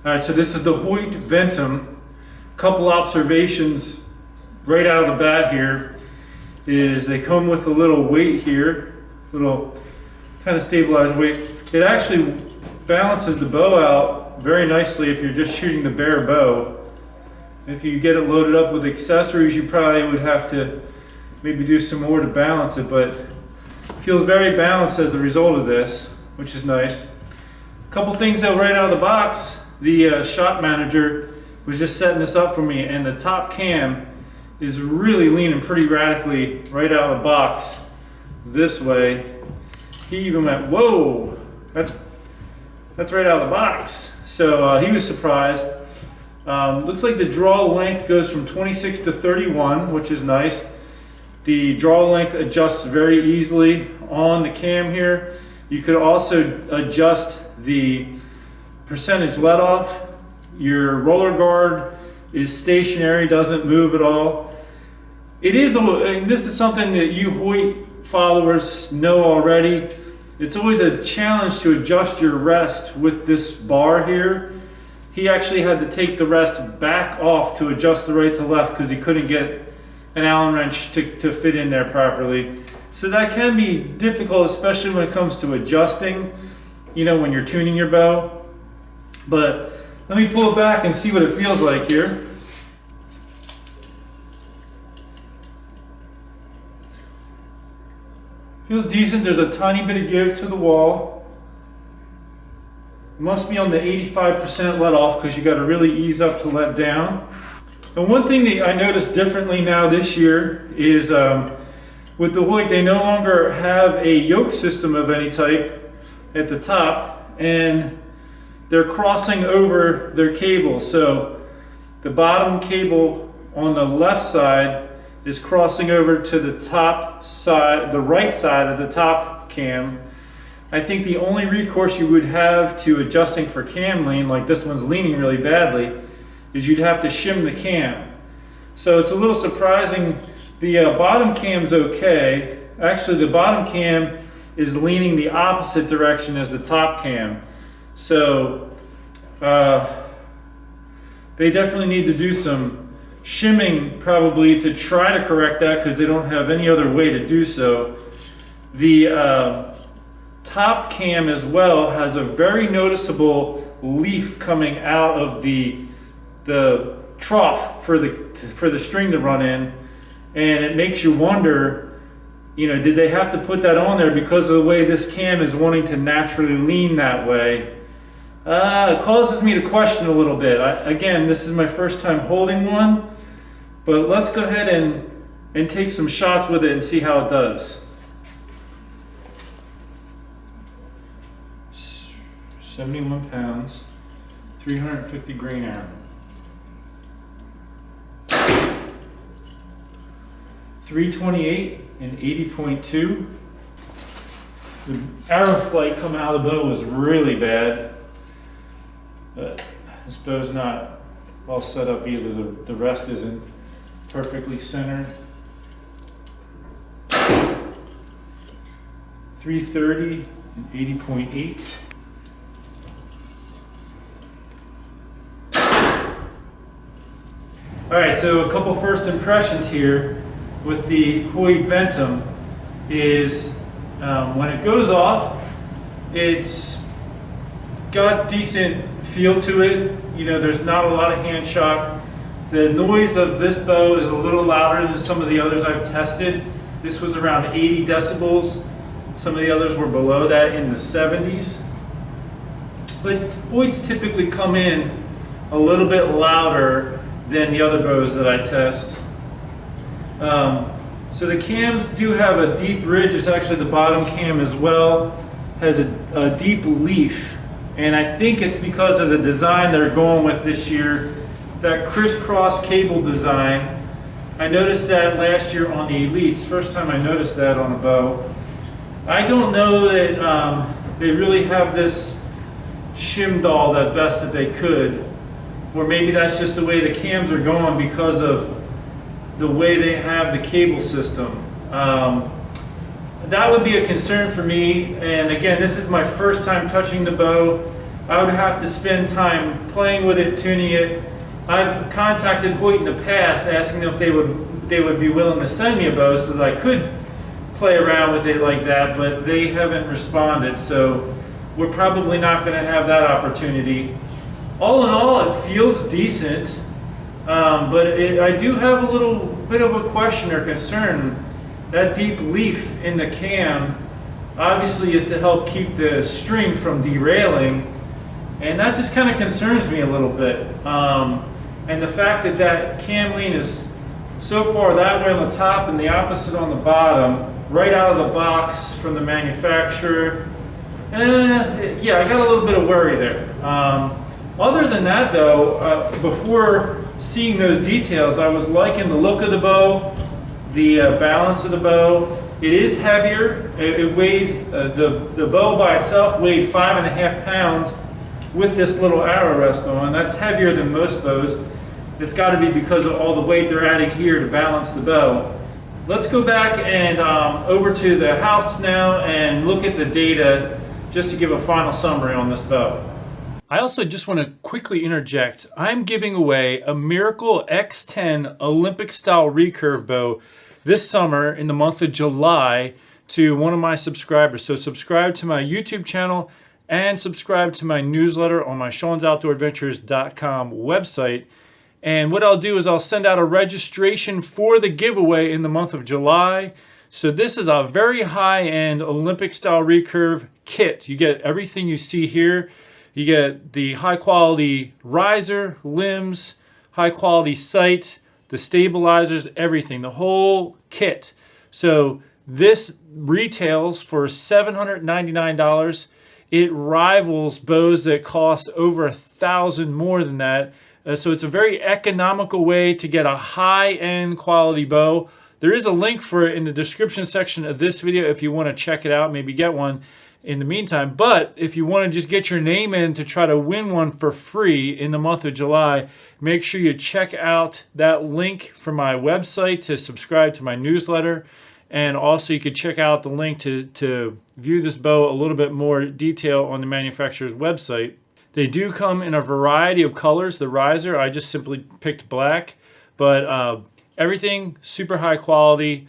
All right, so this is the Hoyt Ventum. Couple observations right out of the bat here is they come with a little weight here, little kind of stabilized weight. It actually balances the bow out very nicely if you're just shooting the bare bow. If you get it loaded up with accessories, you probably would have to maybe do some more to balance it, but it feels very balanced as a result of this, which is nice. A couple things though right out of the box. The shot manager was just setting this up for me, and the top cam is really leaning pretty radically right out of the box this way. He even went, whoa, that's right out of the box. So he was surprised. Looks like the draw length goes from 26 to 31, which is nice. The draw length adjusts very easily on the cam here. You could also adjust the percentage let off. Your roller guard is stationary, doesn't move at all. It is, and this is something that you Hoyt followers know already. It's always a challenge to adjust your rest with this bar here. He actually had to take the rest back off to adjust the right to left because he couldn't get an Allen wrench to fit in there properly. So that can be difficult, especially when it comes to adjusting, you know, when you're tuning your bow. But let me pull it back and see what it feels like here. Feels decent. There's a tiny bit of give to the wall. Must be on the 85% let off because you got to really ease up to let down. And one thing that I noticed differently now this year is with the Hoyt, they no longer have a yoke system of any type at the top, and they're crossing over their cable. So the bottom cable on the left side is crossing over to the top side, the right side of the top cam. I think the only recourse you would have to adjusting for cam lean, like this one's leaning really badly, is you'd have to shim the cam. So it's a little surprising. The bottom cam's okay. Actually, the bottom cam is leaning the opposite direction as the top cam. So they definitely need to do some shimming probably to try to correct that because they don't have any other way to do so. The top cam as well has a very noticeable leaf coming out of the trough for the string to run in, and it makes you wonder, you know, did they have to put that on there because of the way this cam is wanting to naturally lean that way? It causes me to question a little bit. Again, this is my first time holding one, but let's go ahead and take some shots with it and see how it does. 71 pounds, 350 grain arrow. 328 and 80.2. The arrow flight coming out of the bow was really bad, but this bow's not all set up either. The rest isn't perfectly centered. 330 and 80.8. All right, so a couple first impressions here with the Hoyt Ventum is when it goes off, it's got decent feel to it. You know, there's not a lot of hand shock. The noise of this bow is a little louder than some of the others I've tested. This was around 80 decibels. Some of the others were below that in the 70s. But Hoyts typically come in a little bit louder than the other bows that I test. So the cams do have a deep ridge. It's actually the bottom cam as well has a deep leaf, and I think it's because of the design they're going with this year, that crisscross cable design. I noticed that last year on the Elites. First time I noticed that on a bow. I don't know that they really have this shimmed all that best that they could, or maybe that's just the way the cams are going because of the way they have the cable system. That would be a concern for me. And again, this is my first time touching the bow. I would have to spend time playing with it, tuning it. I've contacted Hoyt in the past asking them if they would be willing to send me a bow so that I could play around with it like that, but they haven't responded, so we're probably not going to have that opportunity. All in all, it feels decent, but I do have a little bit of a question or concern. That deep leaf in the cam obviously is to help keep the string from derailing, and that just kind of concerns me a little bit. And the fact that that cam lean is so far that way on the top and the opposite on the bottom, right out of the box from the manufacturer, yeah, I got a little bit of worry there. Other than that though, before seeing those details, I was liking the look of the bow, the balance of the bow. It is heavier. It weighed, the bow by itself weighed 5.5 pounds with this little arrow rest on. That's heavier than most bows. It's got to be because of all the weight they're adding here to balance the bow. Let's go back and over to the house now and look at the data just to give a final summary on this bow. I also just want to quickly interject. I'm giving away a Miracle X10 Olympic style recurve bow this summer in the month of July to one of my subscribers. So subscribe to my YouTube channel and subscribe to my newsletter on my Sean'sOutdoorAdventures.com website. And what I'll do is I'll send out a registration for the giveaway in the month of July. So this is a very high-end Olympic style recurve kit. You get everything you see here. You get the high-quality riser, limbs, high-quality sight, the stabilizers, everything, the whole kit. So this retails for $799. It rivals bows that cost over $1,000 more than that. So it's a very economical way to get a high-end quality bow. There is a link for it in the description section of this video if you want to check it out, maybe get one in the meantime. But if you want to just get your name in to try to win one for free in the month of July, make sure you check out that link from my website to subscribe to my newsletter. And also you could check out the link to view this bow a little bit more detail on the manufacturer's website. They do come in a variety of colors. The riser, I just simply picked black, but everything super high quality.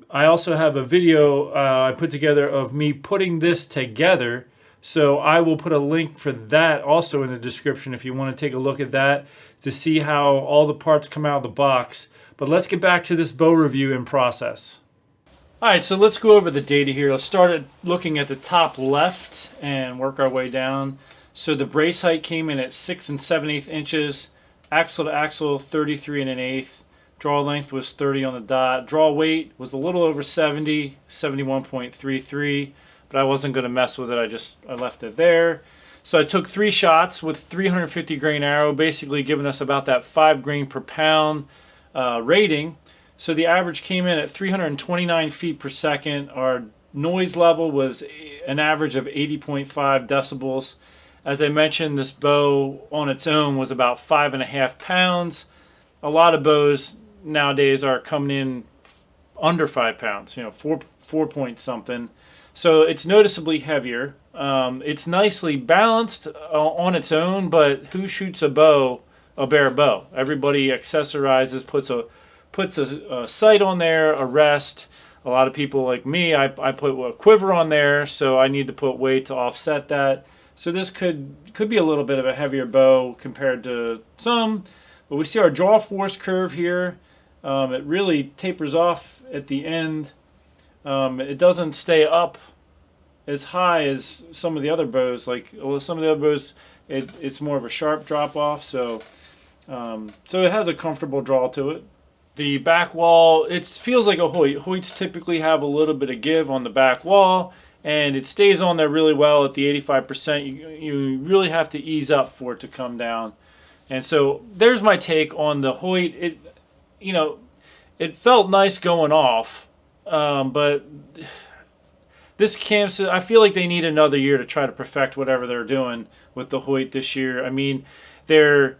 I also have a video I put together of me putting this together. So I will put a link for that also in the description if you want to take a look at that to see how all the parts come out of the box. But let's get back to this bow review in process. All right, so let's go over the data here. Let's start looking at the top left and work our way down. So the brace height came in at 6 7/8 inches, axle to axle 33 1/8. Draw length was 30 on the dot. Draw weight was a little over 70, 71.33, but I wasn't going to mess with it. I left it there. So I took 3 shots with 350 grain arrow, basically giving us about that 5 grain per pound rating. So the average came in at 329 feet per second. Our noise level was an average of 80.5 decibels. As I mentioned, this bow on its own was about 5.5 pounds. A lot of bows nowadays are coming in under 5 pounds, 4 point something. So it's noticeably heavier. It's nicely balanced on its own, but who shoots a bare bow? Everybody accessorizes, puts a sight on there, a rest. A lot of people like me, I put a quiver on there, so I need to put weight to offset that. So this could be a little bit of a heavier bow compared to some, but we see our draw force curve here. It really tapers off at the end. It doesn't stay up as high as some of the other bows. Like some of the other bows, it's more of a sharp drop off. So it has a comfortable draw to it. The back wall, it feels like a Hoyt. Hoyts typically have a little bit of give on the back wall, and it stays on there really well at the 85%. You really have to ease up for it to come down. And so there's my take on the Hoyt. It felt nice going off, but this camp, I feel like they need another year to try to perfect whatever they're doing with the Hoyt this year. I mean, they're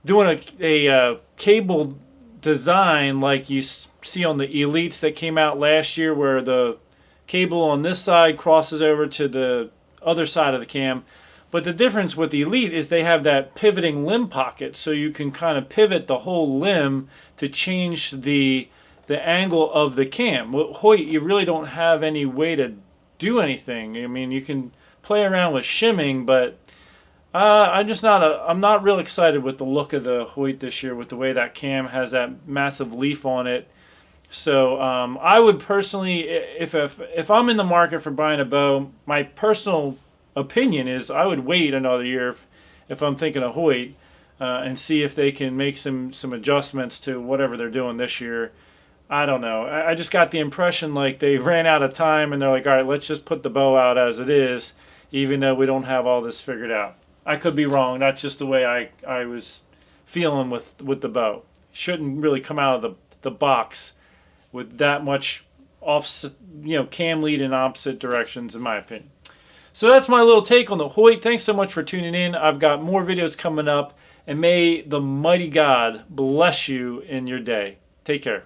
doing a cable design like you see on the Elites that came out last year, where the cable on this side crosses over to the other side of the cam. But the difference with the Elite is they have that pivoting limb pocket, so you can kind of pivot the whole limb to change the angle of the cam. With Hoyt, you really don't have any way to do anything. I mean, you can play around with shimming, but I'm not real excited with the look of the Hoyt this year, with the way that cam has that massive leaf on it. So I would personally, if I'm in the market for buying a bow, my personal opinion is I would wait another year if I'm thinking of Hoyt, and see if they can make some adjustments to whatever they're doing this year. I don't know. I just got the impression like they ran out of time and they're like, all right, let's just put the bow out as it is, even though we don't have all this figured out. I could be wrong. That's just the way I was feeling with the bow. Shouldn't really come out of the box with that much offset, cam lead in opposite directions, in my opinion. So that's my little take on the Hoyt. Thanks so much for tuning in. I've got more videos coming up, and may the mighty God bless you in your day. Take care.